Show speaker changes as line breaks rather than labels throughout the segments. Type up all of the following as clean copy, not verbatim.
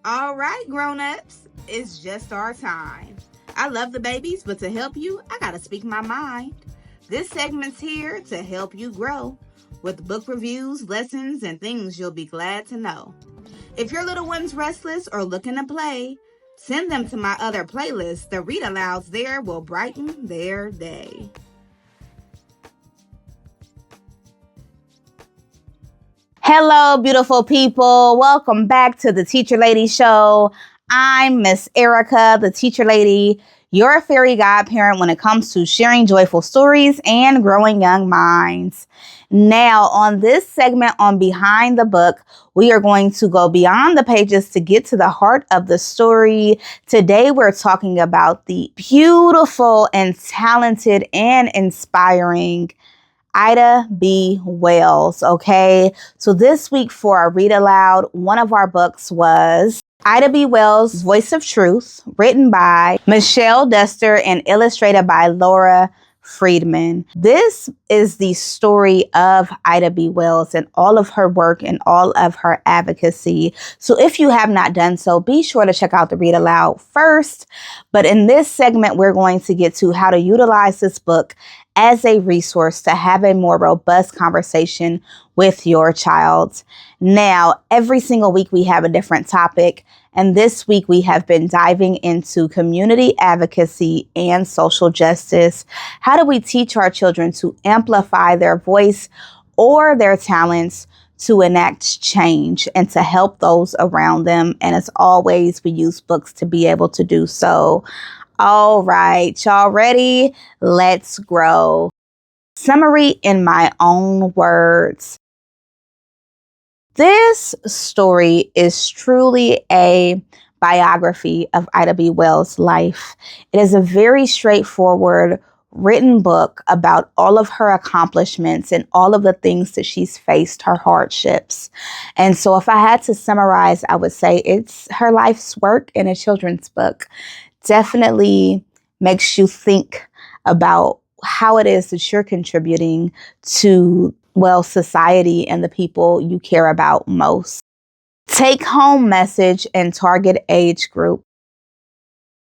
All right, grown-ups, it's just our time. I love the babies, but to help you, I gotta speak my mind. This segment's here to help you grow with book reviews, lessons, and things you'll be glad to know. If your little one's restless or looking to play, send them to my other playlist. The read alouds there will brighten their day. Hello, beautiful people. Welcome back to the Teacher Lady Show. I'm Miss Erica, the Teacher Lady, your fairy godparent when it comes to sharing joyful stories and growing young minds. Now, on this segment on Behind the Book, we are going to go beyond the pages to get to the heart of the story. Today, we're talking about the beautiful and talented and inspiring Ida B. Wells, okay? So this week for our read aloud, one of our books was Ida B. Wells' Voice of Truth, written by Michelle Duster and illustrated by Laura Friedman. This is the story of Ida B. Wells and all of her work and all of her advocacy. So if you have not done so, be sure to check out the read aloud first. But in this segment, we're going to get to how to utilize this book as a resource to have a more robust conversation with your child. Now, every single week we have a different topic, and this week we have been diving into community advocacy and social justice. How do we teach our children to amplify their voice or their talents to enact change and to help those around them? And as always, we use books to be able to do so. All right, y'all ready? Let's grow. Summary in my own words. This story is truly a biography of Ida B. Wells' life. It is a very straightforward written book about all of her accomplishments and all of the things that she's faced, her hardships. And so if I had to summarize, I would say it's her life's work in a children's book. Definitely makes you think about how it is that you're contributing to, well, society and the people you care about most. Take home message and target age group.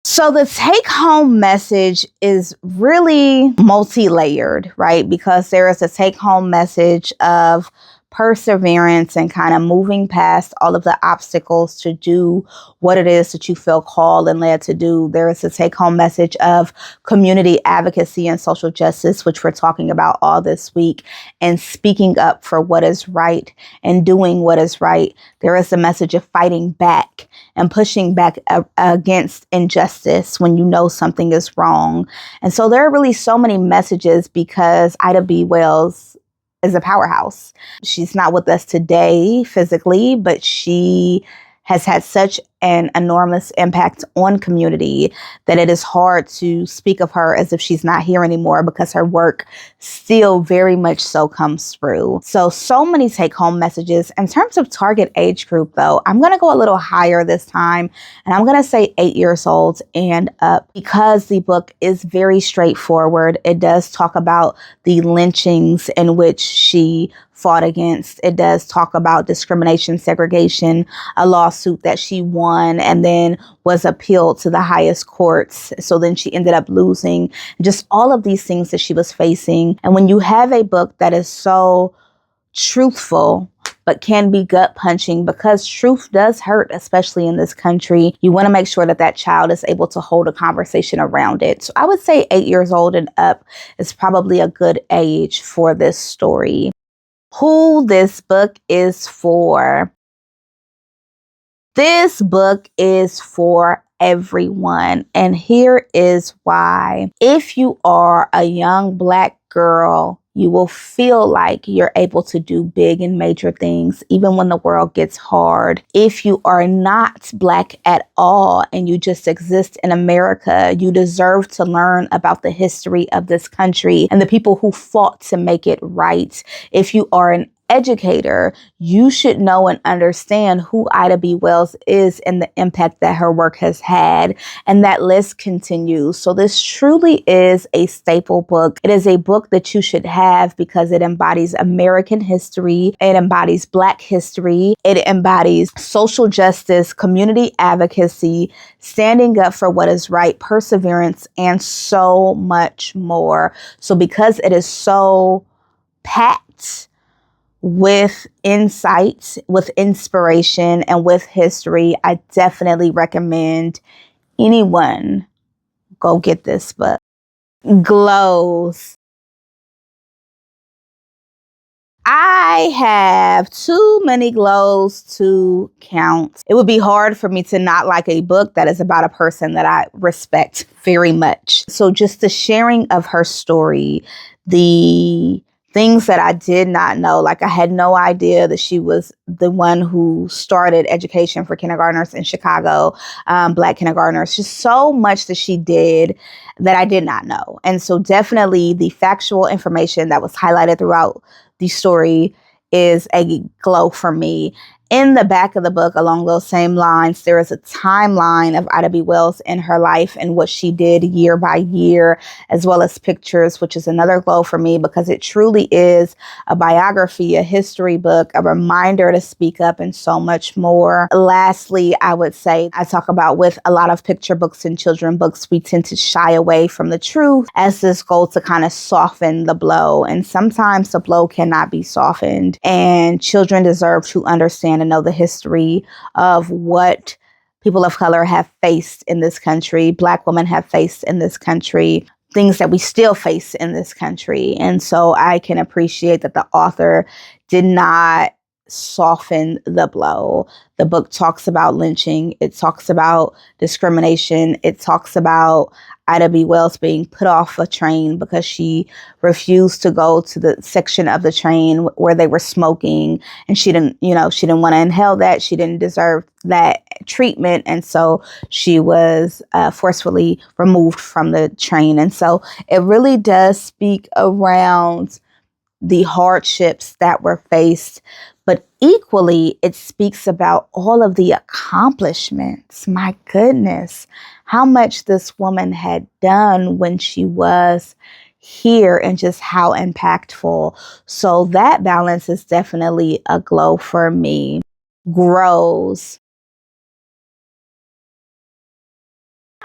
So the take home message is really multi-layered, right? Because there is a take home message of perseverance and kind of moving past all of the obstacles to do what it is that you feel called and led to do. There is a take home message of community advocacy and social justice, which we're talking about all this week, and speaking up for what is right and doing what is right. There is a message of fighting back and pushing back against injustice when you know something is wrong. And so there are really so many messages because Ida B. Wells is a powerhouse. She's not with us today physically, but she has had such an enormous impact on community that it is hard to speak of her as if she's not here anymore because her work still very much so comes through. So many take-home messages. In terms of target age group, though, I'm going to go a little higher this time, and I'm going to say 8 years old and up because the book is very straightforward. It does talk about the lynchings in which she fought against. It does talk about discrimination, segregation, a lawsuit that she won and then was appealed to the highest courts. So then she ended up losing, just all of these things that she was facing. And when you have a book that is so truthful, but can be gut punching because truth does hurt, especially in this country, you want to make sure that that child is able to hold a conversation around it. So I would say 8 years old and up is probably a good age for this story. Who this book is for. This book is for everyone, and here is why. If you are a young Black girl, you will feel like you're able to do big and major things, even when the world gets hard. If you are not Black at all and you just exist in America, you deserve to learn about the history of this country and the people who fought to make it right. If you are an educator, you should know and understand who Ida B. Wells is and the impact that her work has had. And that list continues. So this truly is a staple book. It is a book that you should have because it embodies American history. It embodies Black history. It embodies social justice, community advocacy, standing up for what is right, perseverance, and so much more. So because it is so packed with insights, with inspiration, and with history, I definitely recommend anyone go get this book. Glows. I have too many glows to count. It would be hard for me to not like a book that is about a person that I respect very much. So just the sharing of her story, the things that I did not know, like I had no idea that she was the one who started education for kindergartners in Chicago, Black kindergartners, just so much that she did that I did not know. And so definitely the factual information that was highlighted throughout the story is a glow for me. In the back of the book, along those same lines, there is a timeline of Ida B. Wells in her life and what she did year by year, as well as pictures, which is another glow for me because it truly is a biography, a history book, a reminder to speak up, and so much more. Lastly, I would say I talk about with a lot of picture books and children books, we tend to shy away from the truth as this goal to kind of soften the blow. And sometimes the blow cannot be softened, and children deserve to understand and know the history of what people of color have faced in this country, Black women have faced in this country, things that we still face in this country. And so I can appreciate that the author did not soften the blow. The book talks about lynching. It talks about discrimination. It talks about Ida B. Wells being put off a train because she refused to go to the section of the train where they were smoking. And she didn't want to inhale that. She didn't deserve that treatment. And so she was forcefully removed from the train. And so it really does speak around the hardships that were faced, but equally, it speaks about all of the accomplishments. My goodness, how much this woman had done when she was here and just how impactful. So that balance is definitely a glow for me. Grows.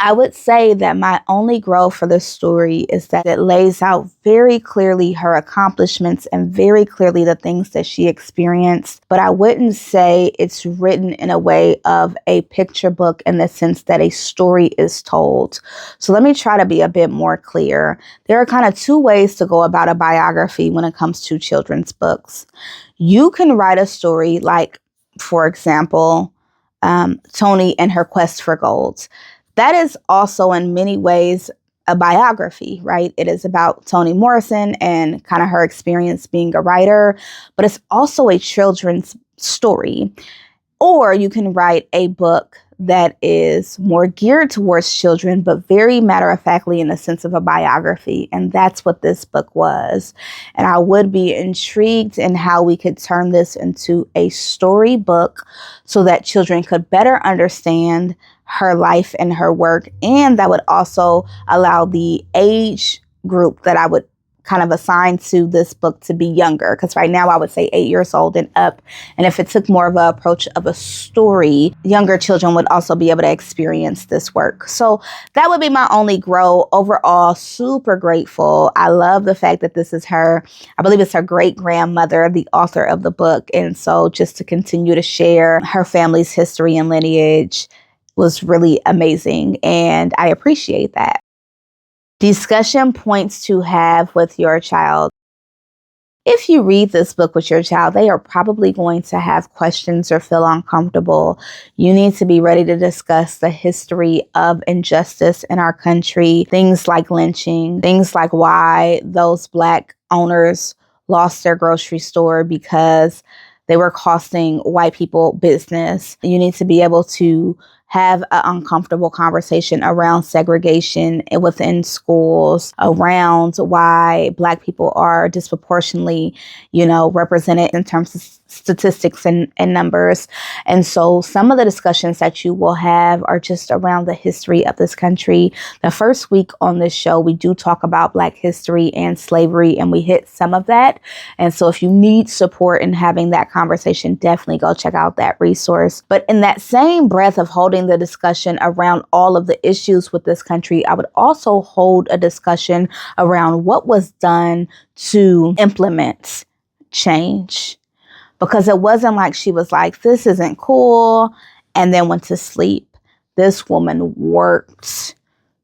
I would say that my only growth for this story is that it lays out very clearly her accomplishments and very clearly the things that she experienced. But I wouldn't say it's written in a way of a picture book in the sense that a story is told. So let me try to be a bit more clear. There are kind of two ways to go about a biography when it comes to children's books. You can write a story like, for example, Toni and her quest for gold. That is also in many ways a biography, right? It is about Toni Morrison and kind of her experience being a writer, but it's also a children's story. Or you can write a book that is more geared towards children, but very matter-of-factly in the sense of a biography. And that's what this book was. And I would be intrigued in how we could turn this into a story book so that children could better understand her life and her work. And that would also allow the age group that I would kind of assign to this book to be younger. Because right now I would say 8 years old and up. And if it took more of an approach of a story, younger children would also be able to experience this work. So that would be my only grow. Overall, super grateful. I love the fact that this is her, I believe it's her great grandmother, the author of the book. And so just to continue to share her family's history and lineage was really amazing. And I appreciate that. Discussion points to have with your child. If you read this book with your child, they are probably going to have questions or feel uncomfortable. You need to be ready to discuss the history of injustice in our country, things like lynching, things like why those Black owners lost their grocery store because they were costing white people business. You need to be able to have an uncomfortable conversation around segregation within schools, around why Black people are disproportionately, represented in terms of statistics and numbers. And so some of the discussions that you will have are just around the history of this country. The first week on this show, we do talk about Black history and slavery, and we hit some of that. And so if you need support in having that conversation, definitely go check out that resource. But in that same breath of holding the discussion around all of the issues with this country, I would also hold a discussion around what was done to implement change. Because it wasn't like she was like, this isn't cool, and then went to sleep. This woman worked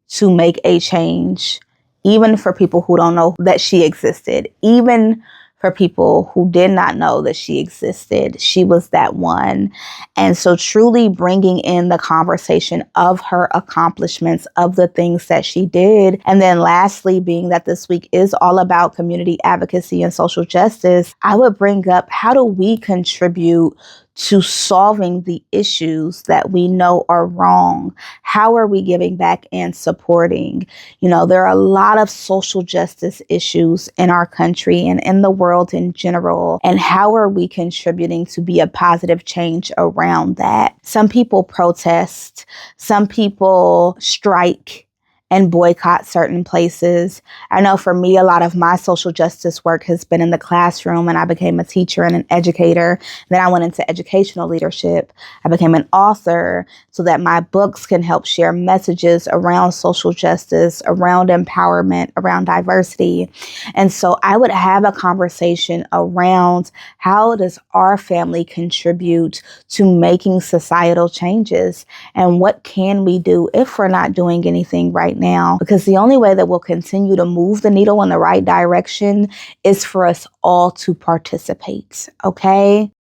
to make a change, even for people who don't know that she existed, even for people who did not know that she existed. She was that one. And so truly bringing in the conversation of her accomplishments, of the things that she did. And then lastly, being that this week is all about community advocacy and social justice, I would bring up, how do we contribute to solving the issues that we know are wrong? How are we giving back and supporting? There are a lot of social justice issues in our country and in the world in general. And how are we contributing to be a positive change around that? Some people protest, some people strike and boycott certain places. I know for me, a lot of my social justice work has been in the classroom, and I became a teacher and an educator. Then I went into educational leadership. I became an author so that my books can help share messages around social justice, around empowerment, around diversity. And so I would have a conversation around, how does our family contribute to making societal changes? And what can we do if we're not doing anything right now? Because the only way that we'll continue to move the needle in the right direction is for us all to participate. Okay?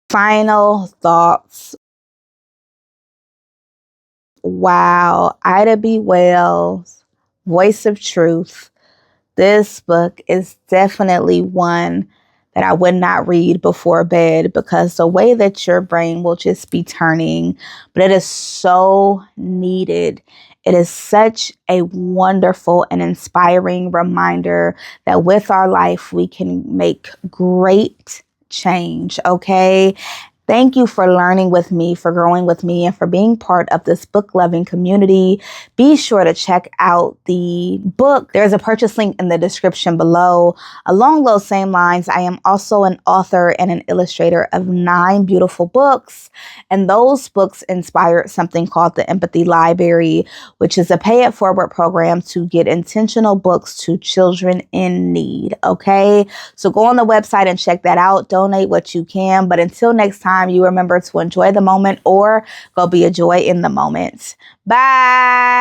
Final thoughts. Wow. Ida B. Wells, Voice of Truth. This book is definitely one that I would not read before bed, because the way that your brain will just be turning, but it is so needed. It is such a wonderful and inspiring reminder that with our life, we can make great change. Okay. Thank you for learning with me, for growing with me, and for being part of this book-loving community. Be sure to check out the book. There's a purchase link in the description below. Along those same lines, I am also an author and an illustrator of 9 beautiful books. And those books inspired something called the Empathy Library, which is a pay-it-forward program to get intentional books to children in need. Okay, so go on the website and check that out. Donate what you can. But until next time, you remember to enjoy the moment, or go be a joy in the moment. Bye.